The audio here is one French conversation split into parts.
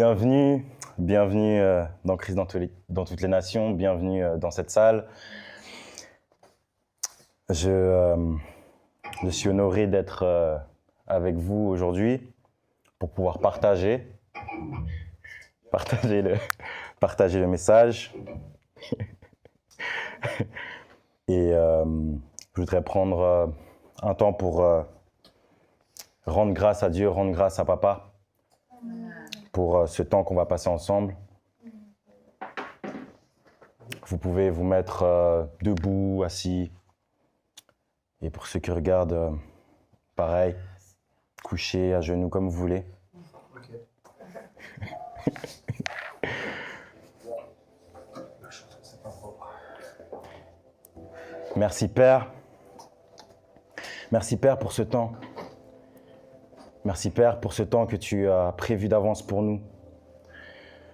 Bienvenue dans Christ dans toutes les nations, bienvenue dans cette salle. Je suis honoré d'être avec vous aujourd'hui pour pouvoir partager le message. Et je voudrais prendre un temps pour rendre grâce à Dieu, rendre grâce à Papa pour ce temps qu'on va passer ensemble. Vous pouvez vous mettre debout, assis. Et pour ceux qui regardent, pareil, couché, à genoux, comme vous voulez. Okay. Merci Père. Merci Père pour ce temps. Merci Père pour ce temps que tu as prévu d'avance pour nous.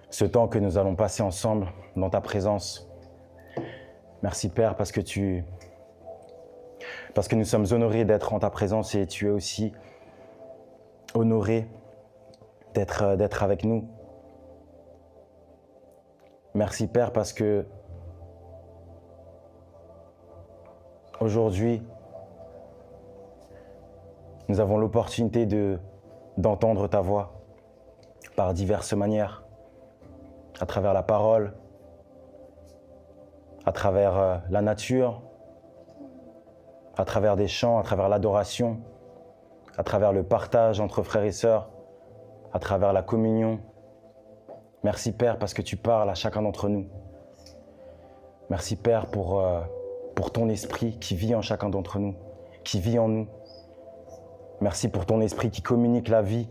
Ce temps que nous allons passer ensemble dans ta présence. Merci Père parce que nous sommes honorés d'être en ta présence et tu es aussi honoré d'être avec nous. Merci Père parce que aujourd'hui, nous avons l'opportunité d'entendre ta voix par diverses manières, à travers la parole, à travers la nature, à travers des chants, à travers l'adoration, à travers le partage entre frères et sœurs, à travers la communion. Merci Père parce que tu parles à chacun d'entre nous. Merci Père pour ton esprit qui vit en chacun d'entre nous, qui vit en nous. Merci pour ton esprit qui communique la vie.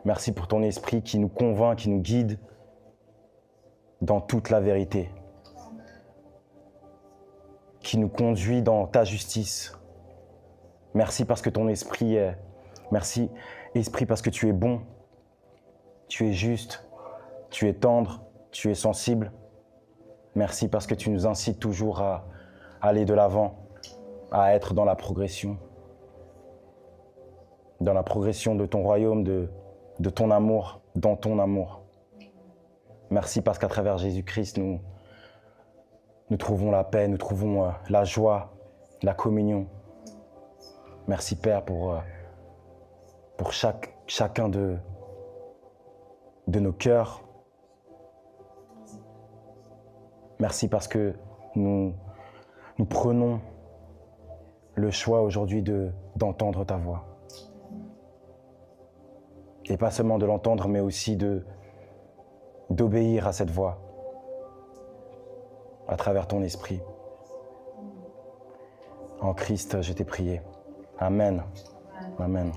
Merci pour ton esprit qui nous convainc, qui nous guide dans toute la vérité, qui nous conduit dans ta justice. Merci parce que ton esprit est... Merci, Esprit, parce que tu es bon, tu es juste, tu es tendre, tu es sensible. Merci parce que tu nous incites toujours à aller de l'avant, à être dans la progression de ton royaume, de ton amour, dans ton amour. Merci parce qu'à travers Jésus-Christ, nous trouvons la paix, nous trouvons la joie, la communion. Merci Père pour chacun de nos cœurs. Merci parce que nous prenons le choix aujourd'hui d'entendre ta voix. Et pas seulement de l'entendre, mais aussi d'obéir à cette voix à travers ton esprit. En Christ, je t'ai prié. Amen. Amen.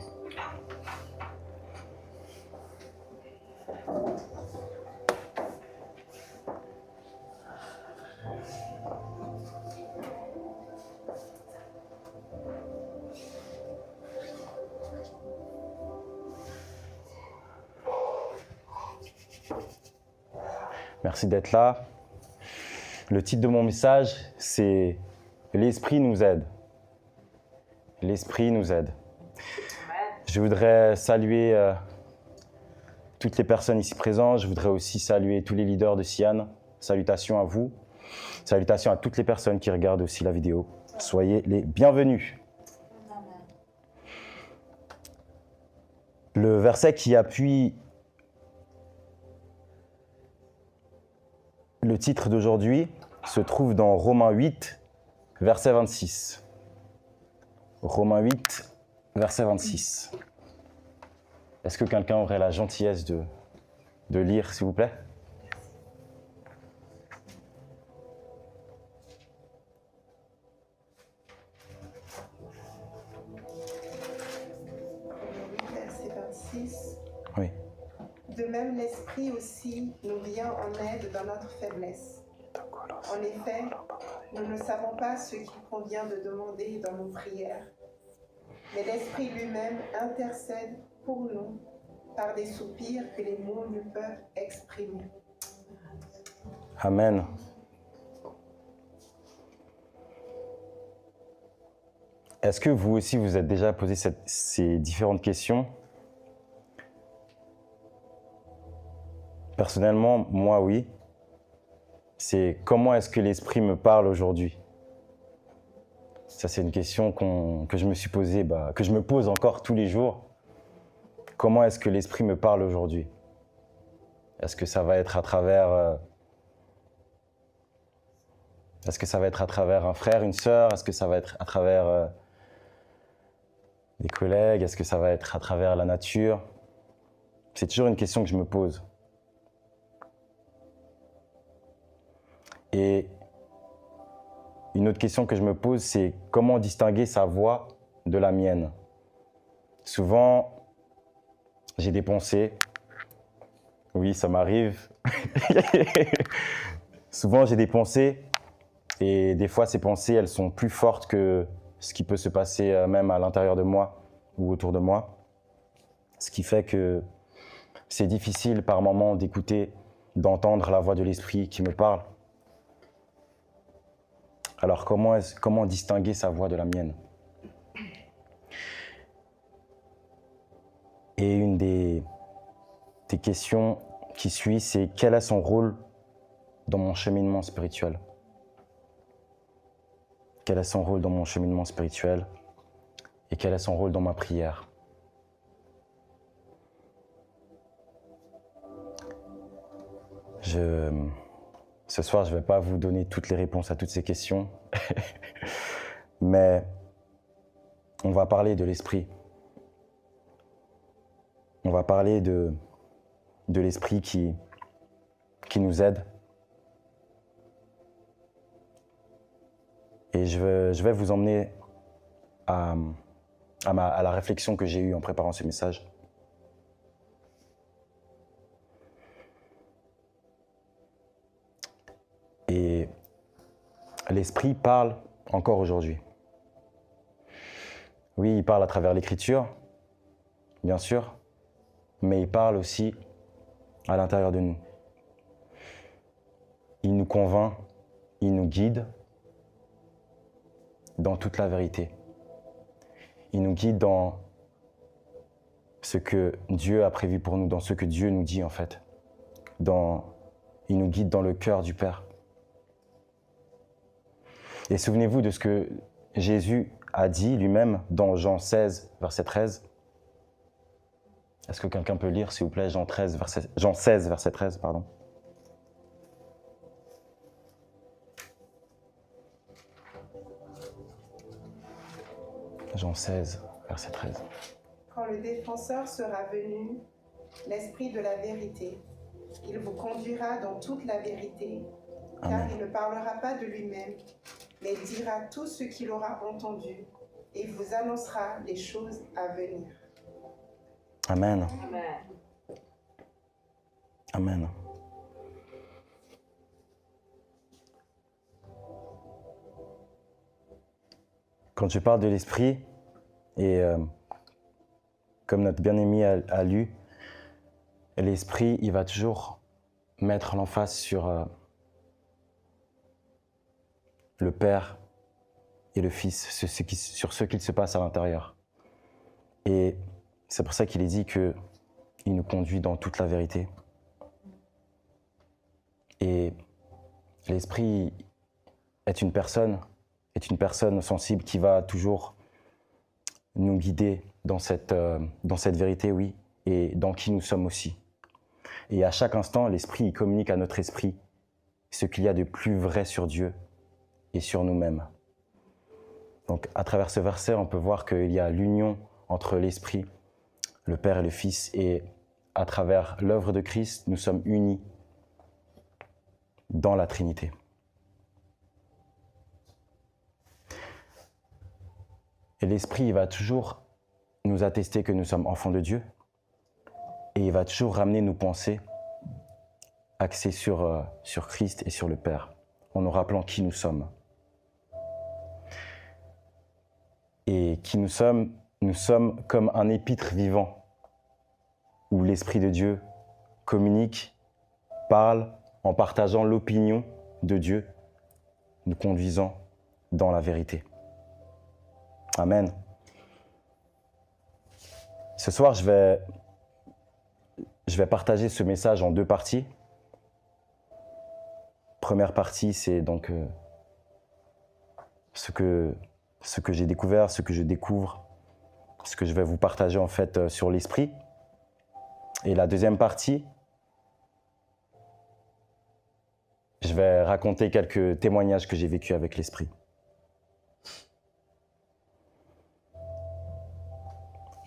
Merci d'être là. Le titre de mon message, c'est « L'Esprit nous aide ». L'Esprit nous aide. Je voudrais saluer toutes les personnes ici présentes. Je voudrais aussi saluer tous les leaders de Sian. Salutations à vous. Salutations à toutes les personnes qui regardent aussi la vidéo. Soyez les bienvenus. Le verset qui appuie le titre d'aujourd'hui se trouve dans Romains 8, verset 26. Romains 8, verset 26. Est-ce que quelqu'un aurait la gentillesse de lire, s'il vous plaît? Verset 26. Oui. De même, l'Esprit aussi nous vient en aide dans notre faiblesse. En effet, nous ne savons pas ce qu'il convient de demander dans nos prières. Mais l'Esprit lui-même intercède pour nous par des soupirs que les mots ne peuvent exprimer. Amen. Est-ce que vous aussi, vous êtes déjà posé ces différentes questions? Personnellement, moi, oui. C'est comment est-ce que l'Esprit me parle aujourd'hui? Ça, c'est une question que je me suis posée, que je me pose encore tous les jours. Comment est-ce que l'Esprit me parle aujourd'hui? Est-ce que ça va être à travers... Est-ce que ça va être à travers un frère, une sœur? Est-ce que ça va être à travers des collègues? Est-ce que ça va être à travers la nature? C'est toujours une question que je me pose. Et une autre question que je me pose, c'est comment distinguer sa voix de la mienne? Souvent, j'ai des pensées. Oui, ça m'arrive. Souvent, j'ai des pensées. Et des fois, ces pensées, elles sont plus fortes que ce qui peut se passer même à l'intérieur de moi ou autour de moi. Ce qui fait que c'est difficile par moments d'écouter, d'entendre la voix de l'Esprit qui me parle. Alors, comment distinguer sa voix de la mienne? Et une des questions qui suit, c'est quel est son rôle dans mon cheminement spirituel? Quel est son rôle dans mon cheminement spirituel? Et quel est son rôle dans ma prière? Ce soir, je ne vais pas vous donner toutes les réponses à toutes ces questions, mais on va parler de l'Esprit. On va parler de l'Esprit qui nous aide. Et je vais vous emmener à la réflexion que j'ai eue en préparant ce message. Et l'Esprit parle encore aujourd'hui. Oui, il parle à travers l'Écriture, bien sûr, mais il parle aussi à l'intérieur de nous. Il nous convainc, il nous guide dans toute la vérité. Il nous guide dans ce que Dieu a prévu pour nous, dans ce que Dieu nous dit en fait. Il nous guide dans le cœur du Père. Et souvenez-vous de ce que Jésus a dit lui-même dans Jean 16, verset 13. Est-ce que quelqu'un peut lire, s'il vous plaît, Jean 16, verset 13, pardon. Jean 16, verset 13. Quand le défenseur sera venu, l'Esprit de la vérité, il vous conduira dans toute la vérité, car Amen. il ne parlera pas de lui-même, mais dira tout ce qu'il aura entendu et vous annoncera les choses à venir. Amen. Amen. Amen. Quand je parle de l'Esprit, et comme notre bien-aimé a lu, l'Esprit, il va toujours mettre l'emphase sur le Père et le Fils, sur ce qu'il se passe à l'intérieur. Et c'est pour ça qu'il est dit qu'il nous conduit dans toute la vérité. Et l'Esprit est une personne sensible qui va toujours nous guider dans cette vérité, oui, et dans qui nous sommes aussi. Et à chaque instant, l'Esprit il communique à notre esprit ce qu'il y a de plus vrai sur Dieu et sur nous-mêmes. Donc, à travers ce verset, on peut voir qu'il y a l'union entre l'Esprit, le Père et le Fils, et à travers l'œuvre de Christ, nous sommes unis dans la Trinité. Et l'Esprit, il va toujours nous attester que nous sommes enfants de Dieu, et il va toujours ramener nos pensées axées sur Christ et sur le Père, en nous rappelant qui nous sommes. Et qui nous sommes comme un épître vivant, où l'Esprit de Dieu communique, parle, en partageant l'opinion de Dieu, nous conduisant dans la vérité. Amen. Ce soir, je je vais partager ce message en 2 parties. Première partie, c'est donc ce que j'ai découvert, ce que je découvre, ce que je vais vous partager en fait sur l'esprit. Et la deuxième partie, je vais raconter quelques témoignages que j'ai vécus avec l'esprit.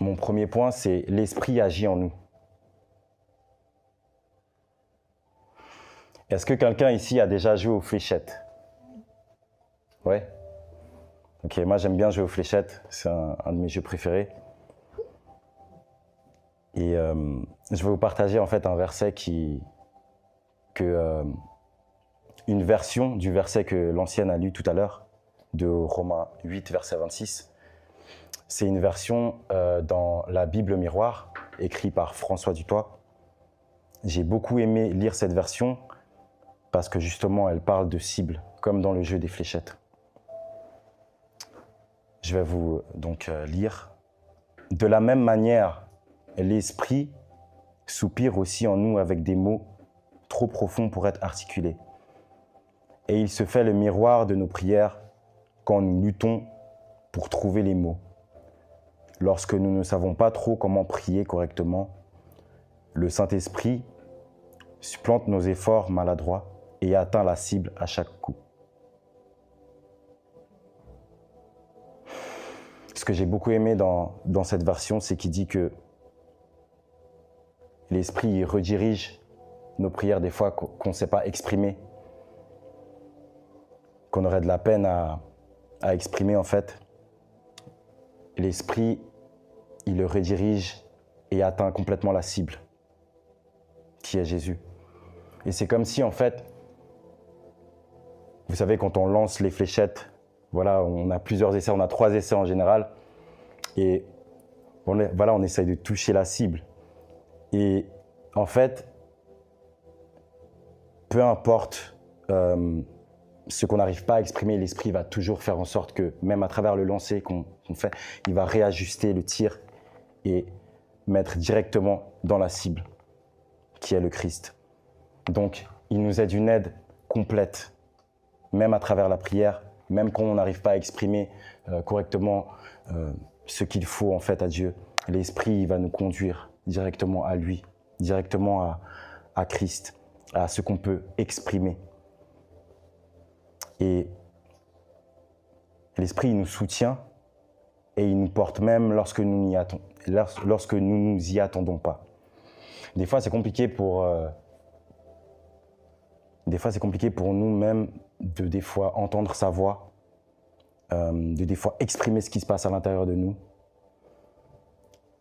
Mon premier point, c'est l'esprit agit en nous. Est-ce que quelqu'un ici a déjà joué aux fléchettes? Ouais? Ok, moi j'aime bien jouer aux fléchettes, c'est un de mes jeux préférés. Et je vais vous partager en fait un verset une version du verset que l'ancienne a lu tout à l'heure, de Romains 8, verset 26. C'est une version dans la Bible miroir, écrite par François Dutoit. J'ai beaucoup aimé lire cette version parce que justement elle parle de cible, comme dans le jeu des fléchettes. Je vais vous donc lire. De la même manière, l'esprit soupire aussi en nous avec des mots trop profonds pour être articulés. Et il se fait le miroir de nos prières quand nous luttons pour trouver les mots. Lorsque nous ne savons pas trop comment prier correctement, le Saint-Esprit supplante nos efforts maladroits et atteint la cible à chaque coup. Ce que j'ai beaucoup aimé dans cette version, c'est qu'il dit que l'Esprit redirige nos prières des fois qu'on ne sait pas exprimer, qu'on aurait de la peine à exprimer en fait. L'Esprit, il le redirige et atteint complètement la cible, qui est Jésus. Et c'est comme si en fait, vous savez, quand on lance les fléchettes, voilà, on a plusieurs essais, on a 3 essais en général, et on essaye de toucher la cible. Et en fait, peu importe ce qu'on n'arrive pas à exprimer, l'esprit va toujours faire en sorte que, même à travers le lancer qu'on fait, il va réajuster le tir et mettre directement dans la cible, qui est le Christ. Donc, il nous est d'une aide complète, même à travers la prière, même quand on n'arrive pas à exprimer correctement ce qu'il faut en fait à Dieu. L'Esprit il va nous conduire directement à lui, directement à Christ, à ce qu'on peut exprimer. Et l'Esprit il nous soutient et il nous porte même lorsque nous nous y attendons pas. Des fois c'est compliqué pour nous-mêmes de des fois entendre sa voix, de des fois exprimer ce qui se passe à l'intérieur de nous,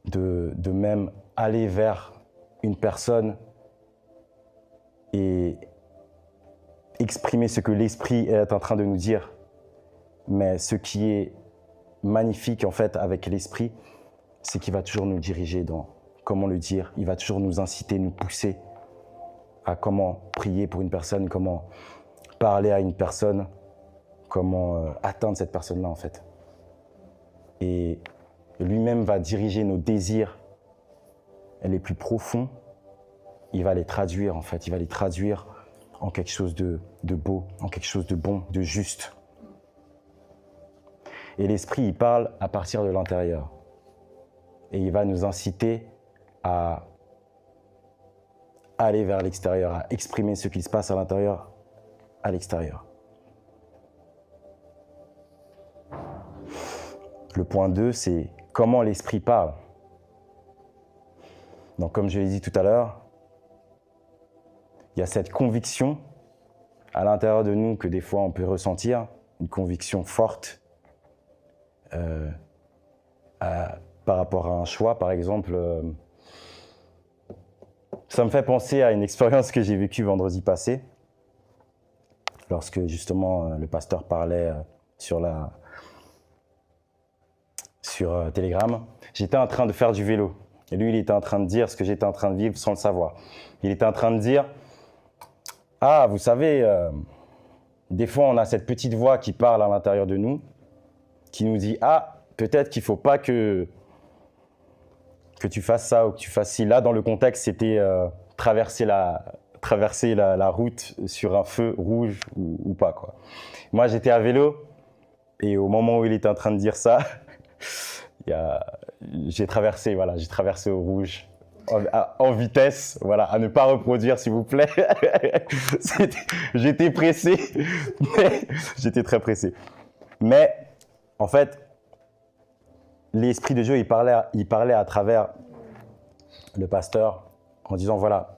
de même aller vers une personne et exprimer ce que l'Esprit est en train de nous dire. Mais ce qui est magnifique en fait avec l'Esprit, c'est qu'il va toujours nous diriger dans comment le dire. Il va toujours nous inciter, nous pousser à comment prier pour une personne, comment parler à une personne, comment atteindre cette personne-là en fait. Et lui-même va diriger nos désirs les plus profonds. Il va les traduire en fait, il va les traduire en quelque chose de beau, en quelque chose de bon, de juste. Et l'Esprit, il parle à partir de l'intérieur. Et il va nous inciter à aller vers l'extérieur, à exprimer ce qui se passe à l'intérieur, à l'extérieur. Le point 2, c'est comment l'Esprit parle. Donc, comme je l'ai dit tout à l'heure, il y a cette conviction à l'intérieur de nous que des fois on peut ressentir, une conviction forte par rapport à un choix, par exemple. Ça me fait penser à une expérience que j'ai vécue vendredi passé, lorsque justement le pasteur parlait sur Telegram. J'étais en train de faire du vélo. Et lui, il était en train de dire ce que j'étais en train de vivre sans le savoir. Il était en train de dire « Ah, vous savez, des fois, on a cette petite voix qui parle à l'intérieur de nous, qui nous dit « Ah, peut-être qu'il ne faut pas que que tu fasses ça ou que tu fasses ci. Là, dans le contexte, c'était traverser la route sur un feu rouge ou pas, quoi. Moi, j'étais à vélo et au moment où il était en train de dire ça, j'ai traversé au rouge. En vitesse, voilà, à ne pas reproduire s'il vous plaît. J'étais pressé, j'étais très pressé. Mais en fait, l'esprit de Dieu, il parlait à travers le pasteur en disant voilà,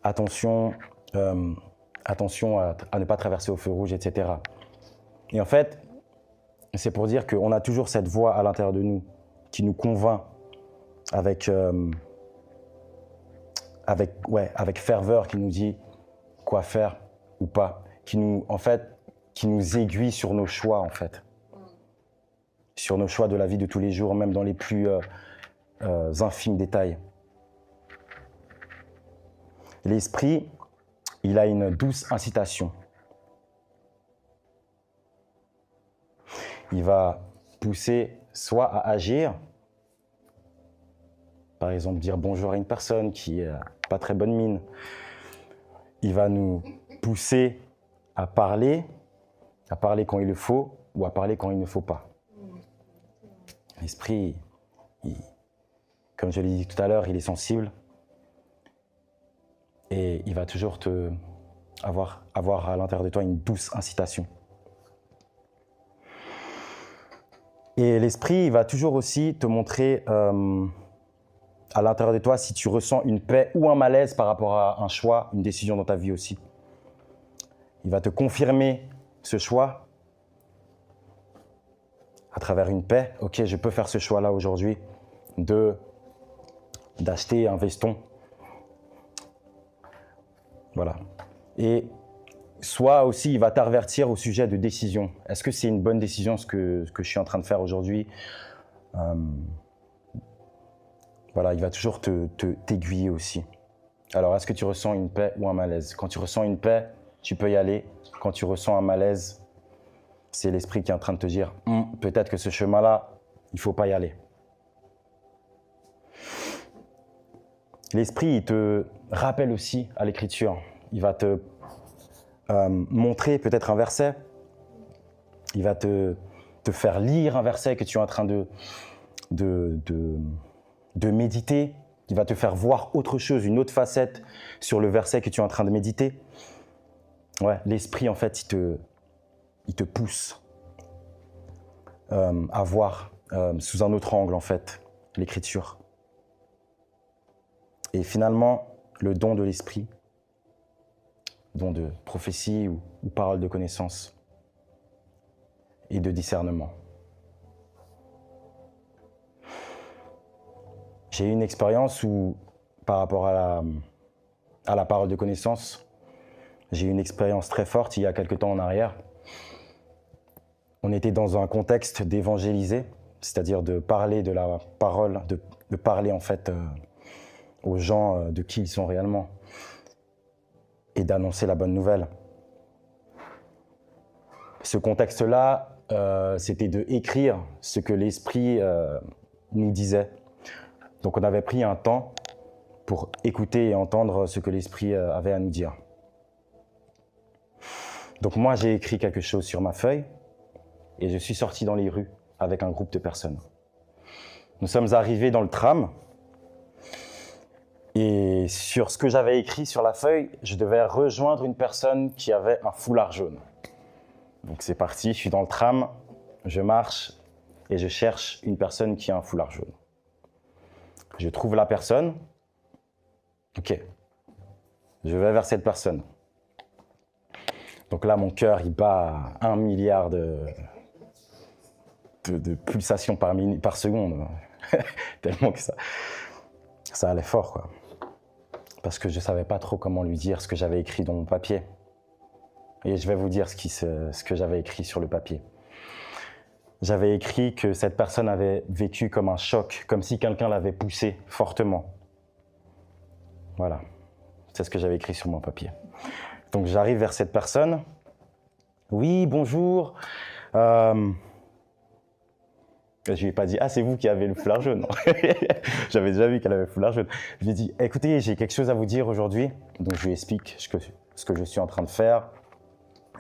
attention à ne pas traverser au feu rouge, etc. Et en fait, c'est pour dire qu'on a toujours cette voix à l'intérieur de nous qui nous convainc avec ferveur, qui nous dit quoi faire ou pas, qui nous aiguille sur nos choix, en fait. Sur nos choix de la vie de tous les jours, même dans les plus infimes détails. L'esprit, il a une douce incitation. Il va pousser soit à agir, par exemple dire bonjour à une personne qui n'a pas très bonne mine. Il va nous pousser à parler quand il le faut ou à parler quand il ne faut pas. L'esprit, comme je l'ai dit tout à l'heure, il est sensible et il va toujours avoir à l'intérieur de toi une douce incitation. Et l'esprit, il va toujours aussi te montrer à l'intérieur de toi si tu ressens une paix ou un malaise par rapport à un choix, une décision dans ta vie aussi. Il va te confirmer ce choix à travers une paix. Ok, je peux faire ce choix-là aujourd'hui d'acheter un veston. Voilà. Et soit aussi, il va t'avertir au sujet de décision. Est-ce que c'est une bonne décision ce que je suis en train de faire aujourd'hui ? Voilà, il va toujours t'aiguiller aussi. Alors, est-ce que tu ressens une paix ou un malaise ? Quand tu ressens une paix, tu peux y aller. Quand tu ressens un malaise, c'est l'esprit qui est en train de te dire peut-être que ce chemin-là, il ne faut pas y aller. L'esprit, il te rappelle aussi à l'écriture. Il va te montrer peut-être un verset. Il va te faire lire un verset que tu es en train de méditer. Il va te faire voir autre chose, une autre facette sur le verset que tu es en train de méditer. Ouais, l'esprit, en fait, il te pousse à voir sous un autre angle, en fait, l'écriture. Et finalement, le don de l'esprit, don de prophétie ou parole de connaissance et de discernement. J'ai eu une expérience où, par rapport à la parole de connaissance, j'ai eu une expérience très forte il y a quelque temps en arrière. On était dans un contexte d'évangéliser, c'est-à-dire de parler de la parole, de parler en fait aux gens de qui ils sont réellement et d'annoncer la bonne nouvelle. Ce contexte-là, c'était d'écrire ce que l'Esprit nous disait. Donc on avait pris un temps pour écouter et entendre ce que l'Esprit avait à nous dire. Donc moi, j'ai écrit quelque chose sur ma feuille et je suis sorti dans les rues avec un groupe de personnes. Nous sommes arrivés dans le tram et sur ce que j'avais écrit sur la feuille, je devais rejoindre une personne qui avait un foulard jaune. Donc c'est parti, je suis dans le tram, je marche et je cherche une personne qui a un foulard jaune. Je trouve la personne, ok, je vais vers cette personne. Donc là, mon cœur, il bat 1 milliard de pulsations par seconde. Tellement que ça allait fort, quoi. Parce que je ne savais pas trop comment lui dire ce que j'avais écrit dans mon papier. Et je vais vous dire ce que j'avais écrit sur le papier. J'avais écrit que cette personne avait vécu comme un choc, comme si quelqu'un l'avait poussé fortement. Voilà, c'est ce que j'avais écrit sur mon papier. Donc j'arrive vers cette personne. Oui, bonjour. Je lui ai pas dit « Ah, c'est vous qui avez le foulard jaune ». J'avais déjà vu qu'elle avait le foulard jaune. Je lui ai dit « Écoutez, j'ai quelque chose à vous dire aujourd'hui ». Donc je lui explique ce que je suis en train de faire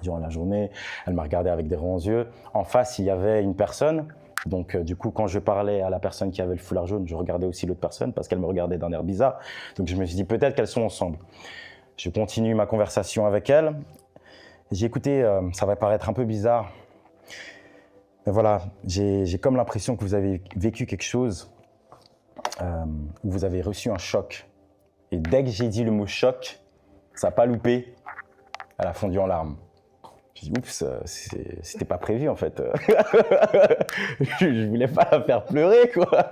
durant la journée. Elle m'a regardé avec des ronds yeux. En face, il y avait une personne. Donc du coup, quand je parlais à la personne qui avait le foulard jaune, je regardais aussi l'autre personne parce qu'elle me regardait d'un air bizarre. Donc je me suis dit peut-être qu'elles sont ensemble. Je continue ma conversation avec elle. J'ai écouté, ça va paraître un peu bizarre. Mais voilà, j'ai comme l'impression que vous avez vécu quelque chose où vous avez reçu un choc. Et dès que j'ai dit le mot choc, ça n'a pas loupé, elle a fondu en larmes. J'ai dit, oups, c'était pas prévu en fait. Je voulais pas la faire pleurer, quoi.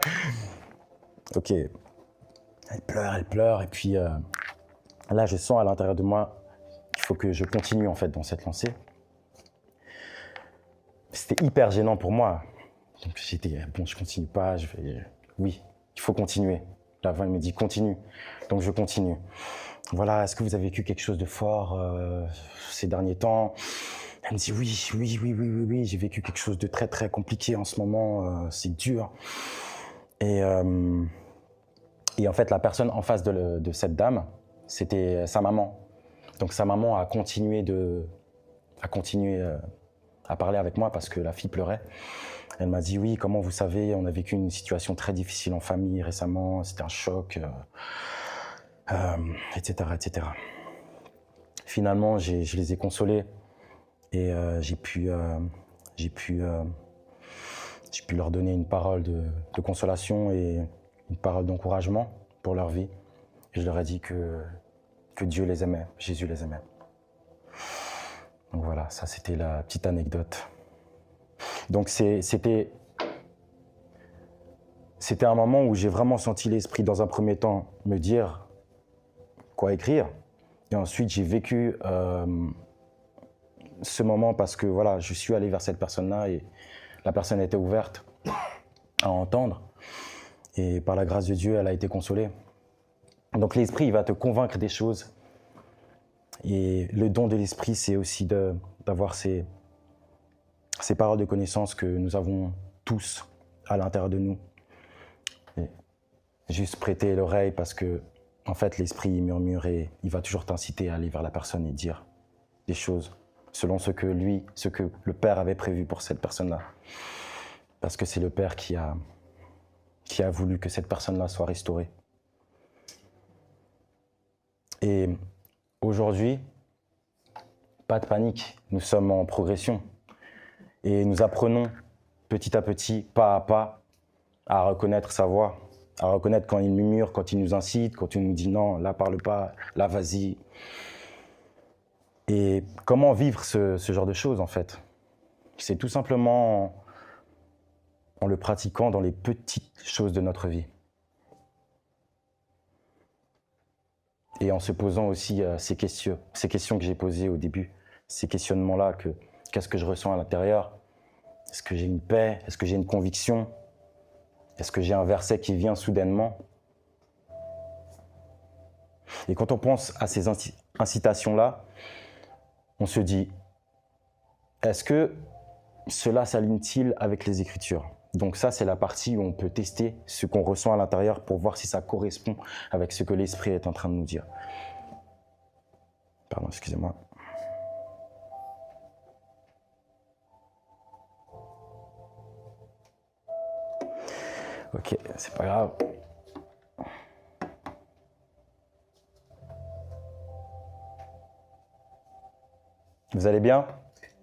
Ok, elle pleure, et puis là, je sens à l'intérieur de moi qu'il faut que je continue en fait dans cette lancée. C'était hyper gênant pour moi. Donc j'étais, bon, je continue pas, oui, il faut continuer. La voix me dit, continue. Donc je continue. Voilà, est-ce que vous avez vécu quelque chose de fort ces derniers temps? Elle me dit, oui, j'ai vécu quelque chose de très, très compliqué en ce moment, c'est dur. Et en fait, la personne en face de cette dame, c'était sa maman. Donc sa maman a continué à parler avec moi parce que la fille pleurait. Elle m'a dit, oui, comment vous savez, on a vécu une situation très difficile en famille récemment, c'était un choc, etc. Finalement, je les ai consolés et j'ai pu leur donner une parole de consolation et une parole d'encouragement pour leur vie. Et je leur ai dit que Dieu les aimait, Jésus les aimait. Donc voilà, ça c'était la petite anecdote. Donc c'était un moment où j'ai vraiment senti l'Esprit dans un premier temps me dire quoi écrire. Et ensuite j'ai vécu ce moment parce que voilà, je suis allé vers cette personne-là et la personne était ouverte à entendre. Et par la grâce de Dieu, elle a été consolée. Donc l'Esprit, il va te convaincre des choses. Et le don de l'Esprit, c'est aussi d'avoir ces paroles de connaissance que nous avons tous à l'intérieur de nous. Et juste prêter l'oreille parce que, en fait, l'Esprit il murmure et il va toujours t'inciter à aller vers la personne et dire des choses selon ce que le Père avait prévu pour cette personne-là. Parce que c'est le Père qui a voulu que cette personne-là soit restaurée. Et aujourd'hui, pas de panique, nous sommes en progression. Et nous apprenons petit à petit, pas à pas, à reconnaître sa voix, à reconnaître quand il murmure, quand il nous incite, quand il nous dit non, là parle pas, là vas-y. Et comment vivre ce genre de choses en fait? C'est tout simplement en le pratiquant dans les petites choses de notre vie. Et en se posant aussi ces questions que j'ai posées au début, ces questionnements-là, qu'est-ce que je ressens à l'intérieur? Est-ce que j'ai une paix? Est-ce que j'ai une conviction? Est-ce que j'ai un verset qui vient soudainement? Et quand on pense à ces incitations-là, on se dit, est-ce que cela s'aligne-t-il avec les Écritures? Donc ça, c'est la partie où on peut tester ce qu'on ressent à l'intérieur pour voir si ça correspond avec ce que l'Esprit est en train de nous dire. Pardon, excusez-moi. Ok, c'est pas grave. Vous allez bien?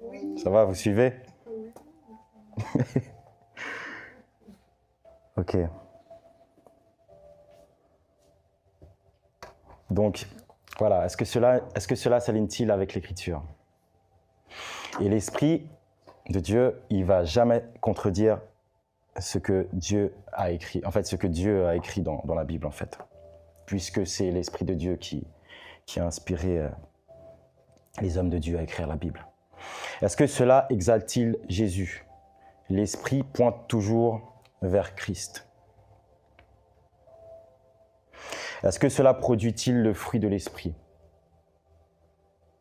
Oui. Ça va, vous suivez? Oui. Ok. Donc, voilà, est-ce que cela s'aligne-t-il avec l'Écriture? Et l'Esprit de Dieu, il ne va jamais contredire ce que Dieu a écrit. En fait, ce que Dieu a écrit dans la Bible, en fait. Puisque c'est l'Esprit de Dieu qui a inspiré les hommes de Dieu à écrire la Bible. Est-ce que cela exalte-t-il Jésus? L'Esprit pointe toujours vers Christ. Est-ce que cela produit-il le fruit de l'Esprit?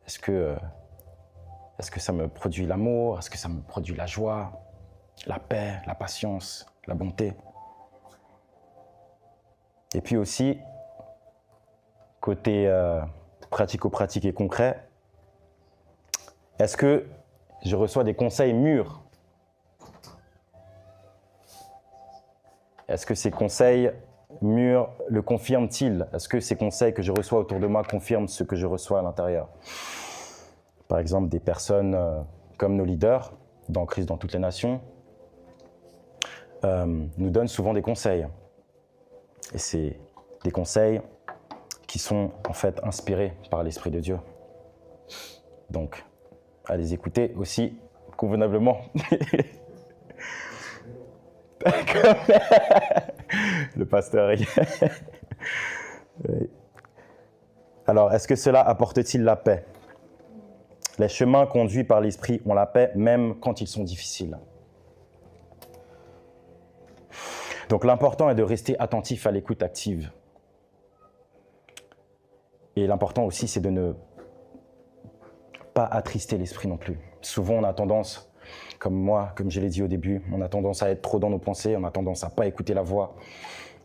Est-ce que ça me produit l'amour? Est-ce que ça me produit la joie? la paix, la patience, la bonté. Et puis aussi, côté pratico-pratique et concret, est-ce que je reçois des conseils mûrs? Est-ce que ces conseils mûrs le confirment-ils? Est-ce que ces conseils que je reçois autour de moi confirment ce que je reçois à l'intérieur? Par exemple, des personnes comme nos leaders, dans Christ dans toutes les nations, nous donnent souvent des conseils. Et c'est des conseils qui sont en fait inspirés par l'Esprit de Dieu. Donc, à les écouter aussi convenablement. Le pasteur. Oui. Alors, est-ce que cela apporte-t-il la paix? Les chemins conduits par l'Esprit ont la paix, même quand ils sont difficiles. Donc, l'important est de rester attentif à l'écoute active. Et l'important aussi, c'est de ne pas attrister l'Esprit non plus. Souvent, on a tendance, comme moi, comme je l'ai dit au début, on a tendance à être trop dans nos pensées, on a tendance à ne pas écouter la voix,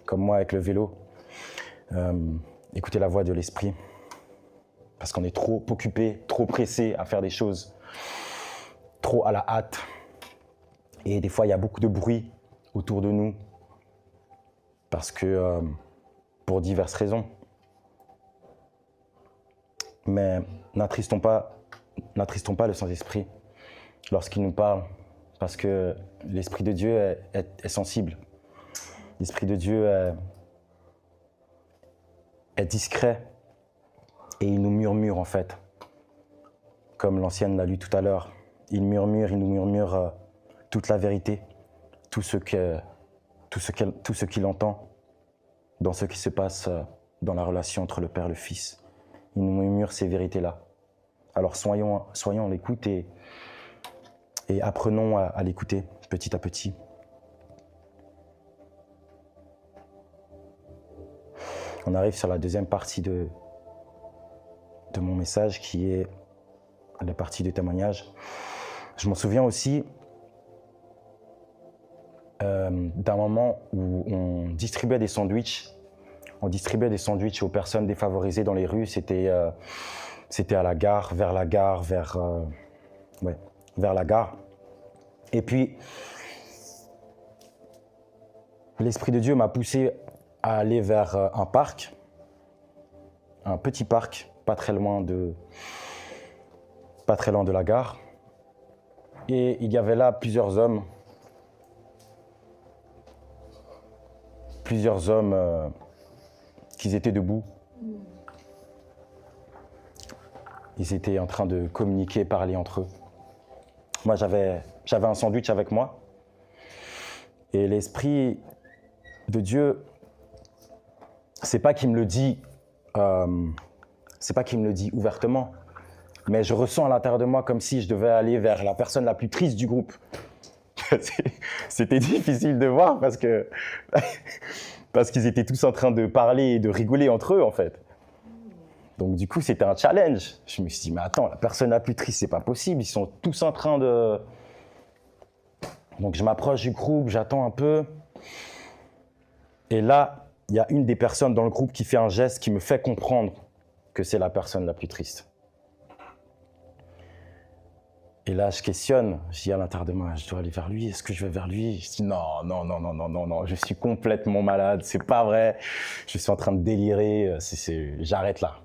comme moi avec le vélo. Écouter la voix de l'Esprit. Parce qu'on est trop occupé, trop pressé à faire des choses, trop à la hâte. Et des fois, il y a beaucoup de bruit autour de nous, parce que, pour diverses raisons. Mais n'attristons pas le Saint-Esprit lorsqu'il nous parle, parce que l'Esprit de Dieu est sensible. L'Esprit de Dieu est discret et il nous murmure en fait, comme l'ancienne l'a lu tout à l'heure. Il nous murmure toute la vérité, tout ce qu'il entend dans ce qui se passe dans la relation entre le Père et le Fils. Il nous murmure ces vérités-là. Alors soyons à l'écoute et apprenons à l'écouter petit à petit. On arrive sur la deuxième partie de mon message, qui est la partie de témoignage. Je m'en souviens aussi d'un moment où on distribuait des sandwichs. On distribuait des sandwichs aux personnes défavorisées dans les rues. C'était à la gare, vers la gare. Et puis, l'Esprit de Dieu m'a poussé à aller vers un parc, un petit parc, pas très loin de la gare. Et il y avait là plusieurs hommes qui étaient debout. Ils étaient en train de communiquer, parler entre eux. Moi, j'avais un sandwich avec moi. Et l'Esprit de Dieu, c'est pas qu'il me le dit ouvertement, mais je ressens à l'intérieur de moi comme si je devais aller vers la personne la plus triste du groupe. C'était difficile de voir parce qu'ils étaient tous en train de parler et de rigoler entre eux en fait. Donc du coup, c'était un challenge. Je me suis dit, mais attends, la personne la plus triste, c'est pas possible. Ils sont tous en train de... Donc je m'approche du groupe, j'attends un peu. Et là, il y a une des personnes dans le groupe qui fait un geste qui me fait comprendre que c'est la personne la plus triste. Et là, je questionne. Je dis à l'intérieur de moi, je dois aller vers lui. Est-ce que je vais vers lui? Je dis non, je suis complètement malade. C'est pas vrai. Je suis en train de délirer. J'arrête là.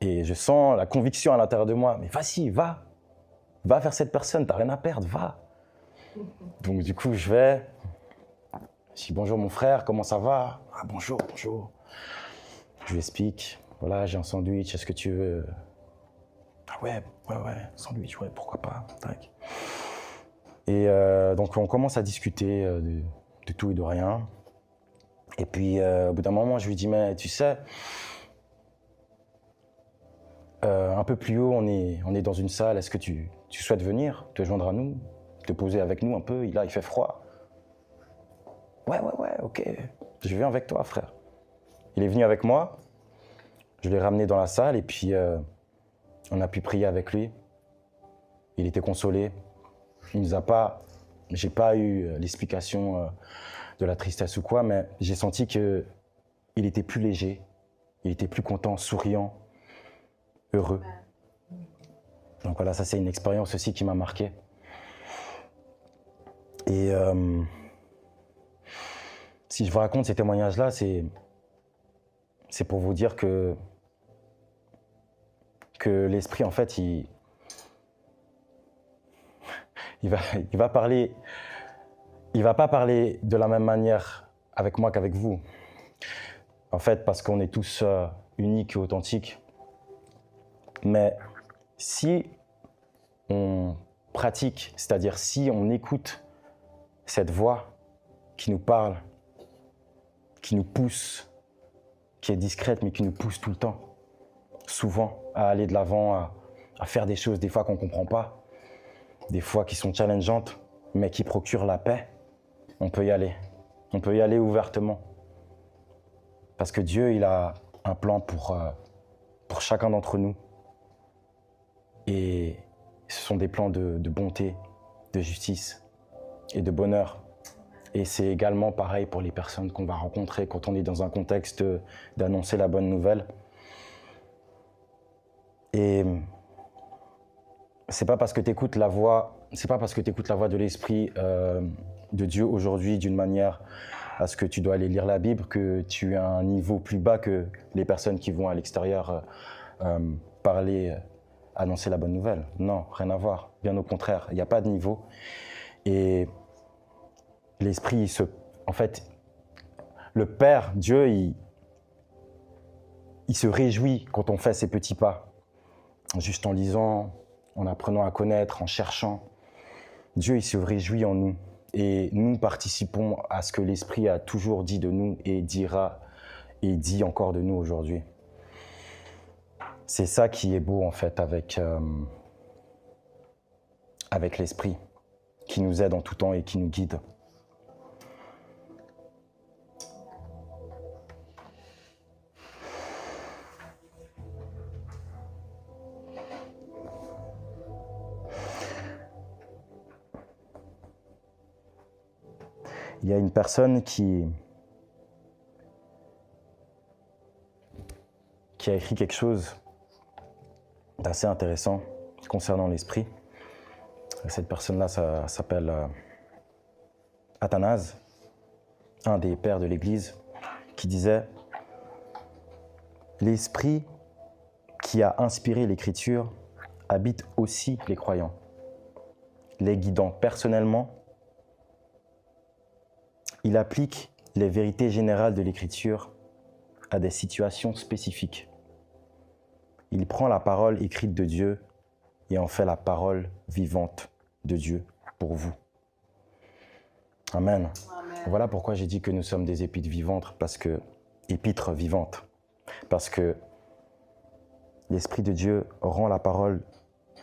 Et je sens la conviction à l'intérieur de moi. Mais vas-y, va. Va vers cette personne. T'as rien à perdre. Va. Donc du coup, je vais. Je dis bonjour mon frère, comment ça va? Ah bonjour. Je lui explique. Voilà, j'ai un sandwich. Est-ce que tu veux? Ah ouais, sandwich, ouais, pourquoi pas. Tac. Et donc on commence à discuter de tout et de rien. Et puis au bout d'un moment, je lui dis, mais tu sais, un peu plus haut, on est dans une salle. Est-ce que tu souhaites venir te joindre à nous, te poser avec nous un peu? Là, il fait froid. Ouais, ok. Je viens avec toi, frère. Il est venu avec moi. Je l'ai ramené dans la salle et puis on a pu prier avec lui. Il était consolé. Il nous a pas j'ai pas eu l'explication de la tristesse ou quoi, mais j'ai senti qu'il était plus léger, il était plus content, souriant, heureux. Donc voilà, ça c'est une expérience aussi qui m'a marqué. Et si je vous raconte ces témoignages-là, c'est pour vous dire que l'esprit, en fait, il va parler, il va pas parler de la même manière avec moi qu'avec vous. En fait, parce qu'on est tous uniques et authentiques. Mais si on pratique, c'est-à-dire si on écoute cette voix qui nous parle, qui nous pousse, qui est discrète mais qui nous pousse tout le temps, souvent à aller de l'avant, à faire des choses des fois qu'on ne comprend pas, des fois qui sont challengeantes, mais qui procurent la paix, on peut y aller. On peut y aller ouvertement. Parce que Dieu, il a un plan pour chacun d'entre nous. Et ce sont des plans de bonté, de justice et de bonheur. Et c'est également pareil pour les personnes qu'on va rencontrer quand on est dans un contexte d'annoncer la bonne nouvelle. Et c'est pas parce que tu écoutes la voix, de l'Esprit de Dieu aujourd'hui d'une manière à ce que tu dois aller lire la Bible que tu as un niveau plus bas que les personnes qui vont à l'extérieur parler, annoncer la bonne nouvelle. Non, rien à voir. Bien au contraire, il n'y a pas de niveau. Et l'Esprit, en fait, le Père, Dieu, il se réjouit quand on fait ces petits pas. Juste en lisant, en apprenant à connaître, en cherchant. Dieu, il se réjouit en nous. Et nous participons à ce que l'Esprit a toujours dit de nous et dira et dit encore de nous aujourd'hui. C'est ça qui est beau en fait avec l'Esprit, qui nous aide en tout temps et qui nous guide. Il y a une personne qui a écrit quelque chose d'assez intéressant concernant l'esprit. Cette personne-là, ça s'appelle Athanase, un des pères de l'Église, qui disait « L'esprit qui a inspiré l'Écriture habite aussi les croyants, les guidant personnellement. Il applique les vérités générales de l'Écriture à des situations spécifiques. Il prend la parole écrite de Dieu et en fait la parole vivante de Dieu pour vous. » Amen. Amen. Voilà pourquoi j'ai dit que nous sommes des épîtres vivantes, épîtres vivantes, parce que l'Esprit de Dieu rend la parole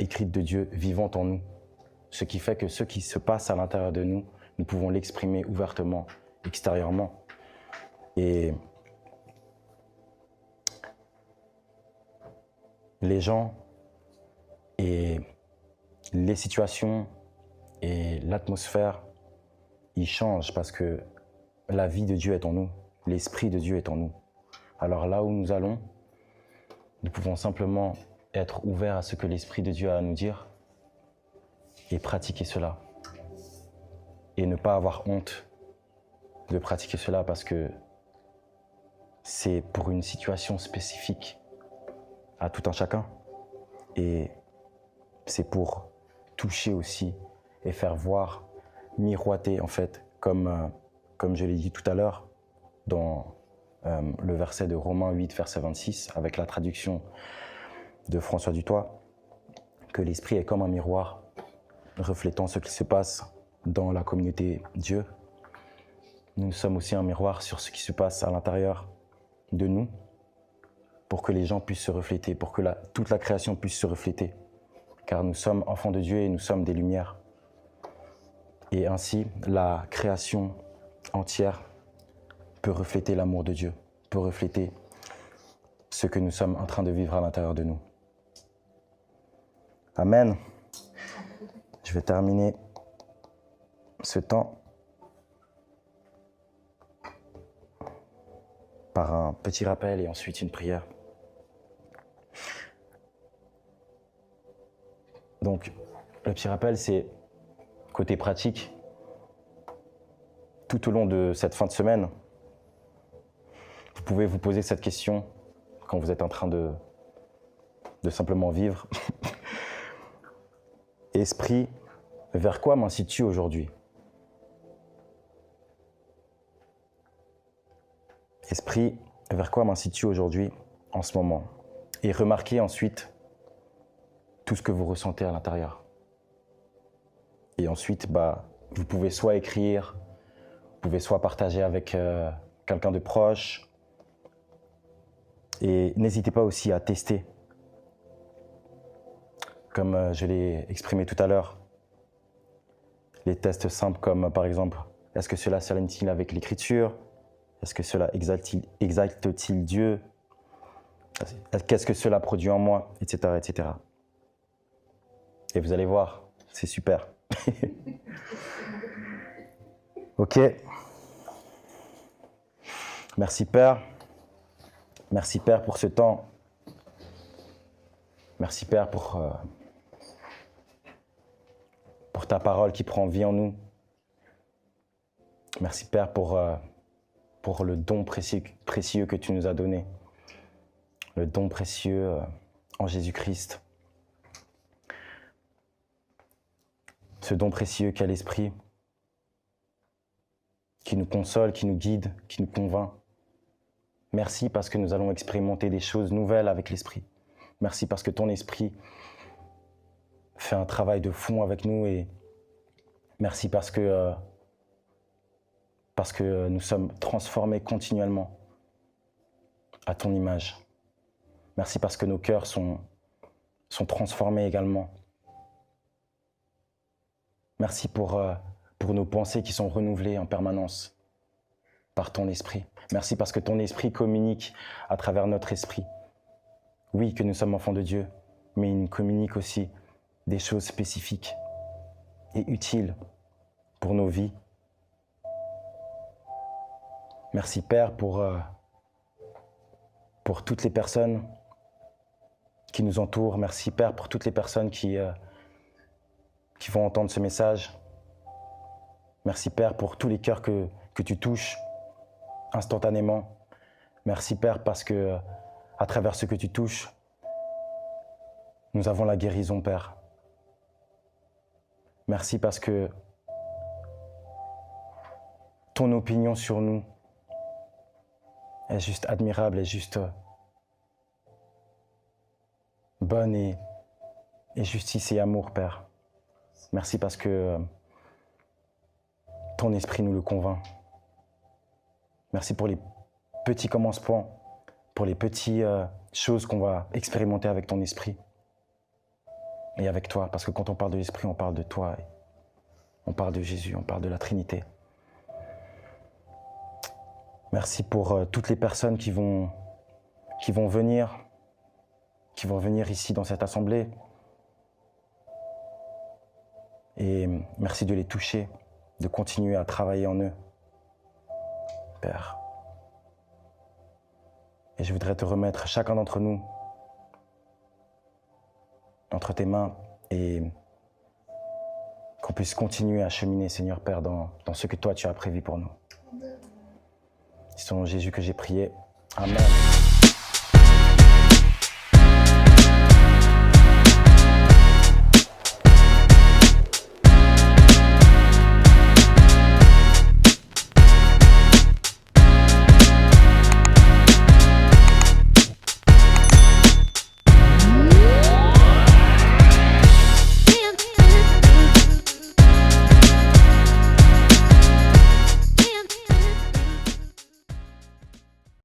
écrite de Dieu vivante en nous, ce qui fait que ce qui se passe à l'intérieur de nous, nous pouvons l'exprimer ouvertement, extérieurement. Et les gens et les situations et l'atmosphère, ils changent parce que la vie de Dieu est en nous, l'Esprit de Dieu est en nous. Alors là où nous allons, nous pouvons simplement être ouverts à ce que l'Esprit de Dieu a à nous dire et pratiquer cela. Et ne pas avoir honte de pratiquer cela parce que c'est pour une situation spécifique à tout un chacun. Et c'est pour toucher aussi et faire voir, miroiter en fait, comme je l'ai dit tout à l'heure, dans le verset de Romains 8, verset 26, avec la traduction de François Dutoit, que l'esprit est comme un miroir reflétant ce qui se passe dans la communauté Dieu. Nous sommes aussi un miroir sur ce qui se passe à l'intérieur de nous, pour que les gens puissent se refléter, pour que toute la création puisse se refléter. Car nous sommes enfants de Dieu et nous sommes des lumières. Et ainsi, la création entière peut refléter l'amour de Dieu, peut refléter ce que nous sommes en train de vivre à l'intérieur de nous. Amen. Je vais terminer ce temps par un petit rappel et ensuite une prière. Donc, le petit rappel, c'est côté pratique. Tout au long de cette fin de semaine, vous pouvez vous poser cette question quand vous êtes en train de simplement vivre. Esprit, vers quoi m'incites-tu aujourd'hui? Esprit, vers quoi m'incites-tu aujourd'hui, en ce moment? Et remarquez ensuite tout ce que vous ressentez à l'intérieur. Et ensuite, vous pouvez soit écrire, vous pouvez soit partager avec quelqu'un de proche. Et n'hésitez pas aussi à tester. Comme je l'ai exprimé tout à l'heure, les tests simples comme par exemple, est-ce que cela s'aligne-t-il avec l'écriture? Est-ce que cela exalte-t-il Dieu? Qu'est-ce que cela produit en moi? Etc., etc. Et vous allez voir, c'est super. Ok. Merci Père. Merci Père pour ce temps. Merci Père pour ta parole qui prend vie en nous. Merci Père pour le don précieux que tu nous as donné. Le don précieux en Jésus-Christ. Ce don précieux qu'est l'Esprit, qui nous console, qui nous guide, qui nous convainc. Merci parce que nous allons expérimenter des choses nouvelles avec l'Esprit. Merci parce que ton Esprit fait un travail de fond avec nous et merci parce que nous sommes transformés continuellement à ton image. Merci parce que nos cœurs sont transformés également. Merci pour nos pensées qui sont renouvelées en permanence par ton esprit. Merci parce que ton esprit communique à travers notre esprit. Oui, que nous sommes enfants de Dieu, mais il nous communique aussi des choses spécifiques et utiles pour nos vies. Merci Père pour toutes les personnes qui nous entourent. Merci Père pour toutes les personnes qui vont entendre ce message. Merci Père pour tous les cœurs que tu touches instantanément. Merci Père parce que à travers ce que tu touches, nous avons la guérison Père. Merci parce que ton opinion sur nous est juste admirable, est juste bonne et justice et amour Père. Merci parce que ton esprit nous le convainc. Merci pour les petits commencements, pour les petites choses qu'on va expérimenter avec ton esprit et avec toi. Parce que quand on parle de l'esprit, on parle de toi, on parle de Jésus, on parle de la Trinité. Merci pour toutes les personnes qui vont venir ici dans cette assemblée. Et merci de les toucher, de continuer à travailler en eux, Père. Et je voudrais te remettre chacun d'entre nous entre tes mains et qu'on puisse continuer à cheminer, Seigneur Père, dans ce que toi tu as prévu pour nous. C'est au nom de Jésus que j'ai prié. Amen.